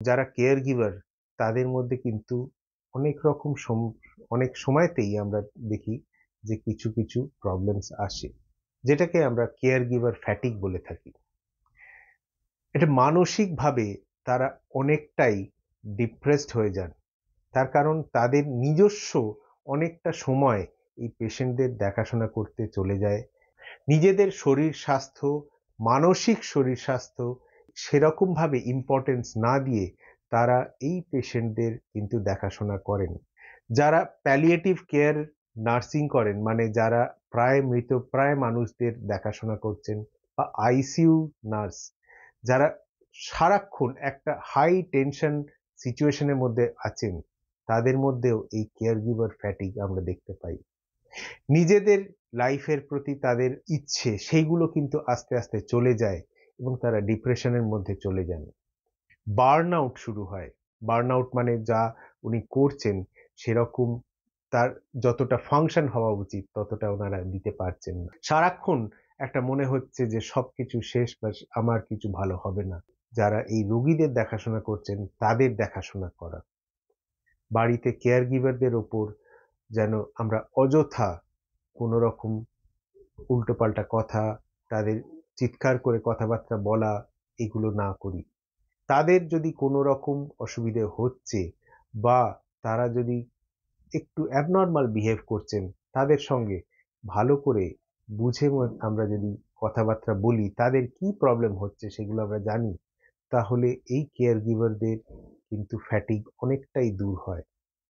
যারা care giver তাদের মধ্যে কিন্তু অনেক রকম অনেক সময়তেই আমরা দেখি যে কিছু কিছু প্রবলেমস আসে, যেটাকে আমরা কেয়ার গিভার ফ্যাটিক বলে থাকি। এটা মানসিকভাবে তারা অনেকটাই ডিপ্রেসড হয়ে যান। তার কারণ তাদের নিজস্ব অনেকটা সময় এই পেশেন্টদের দেখাশোনা করতে চলে যায়। নিজেদের শরীর স্বাস্থ্য, মানসিক শরীর স্বাস্থ্য সেরকমভাবে ইম্পর্টেন্স না দিয়ে তারা এই পেশেন্টদের কিন্তু দেখাশোনা করেন। যারা প্যালিয়েটিভ কেয়ার নার্সিং করেন, মানে যারা প্রায় মৃতপ্রায় মানুষদের দেখাশোনা করছেন, বা আইসিইউ নার্স, যারা সারাক্ষণ একটা হাই টেনশন সিচুয়েশনের মধ্যে আছেন, তাদের মধ্যেও এই কেয়ার গিভার ফ্যাটিগ আমরা দেখতে পাই। নিজেদের লাইফের প্রতি তাদের ইচ্ছে সেইগুলো কিন্তু আস্তে আস্তে চলে যায় এবং তারা ডিপ্রেশনের মধ্যে চলে যান। বার্ন আউট শুরু হয়। বার্ন আউট মানে যা উনি করছেন সেরকম তার যতটা ফাংশন হওয়া উচিত ততটা ওনারা দিতে পারছেন না। সারাক্ষণ একটা মনে হচ্ছে যে সবকিছু শেষ, বা আমার কিছু ভালো হবে না। যারা এই রোগীদের দেখাশোনা করছেন তাদের দেখাশোনা করা, বাড়িতে কেয়ার গিভারদের ওপর যেন আমরা অযথা কোনো রকম উল্টোপাল্টা কথা, তাদের চিৎকার করে কথাবার্তা বলা, এগুলো না করি। তাদের যদি কোনো রকম অসুবিধে হচ্ছে, বা তারা যদি একটু অ্যাবনর্মাল বিহেভ করছেন, তাদের সঙ্গে ভালো করে বুঝে আমরা যদি কথাবার্তা বলি, তাদের কি প্রবলেম হচ্ছে সেগুলো আমরা জানি, তাহলে এই কেয়ার গিভারদের কিন্তু ফ্যাটিগ অনেকটাই দূর হয়।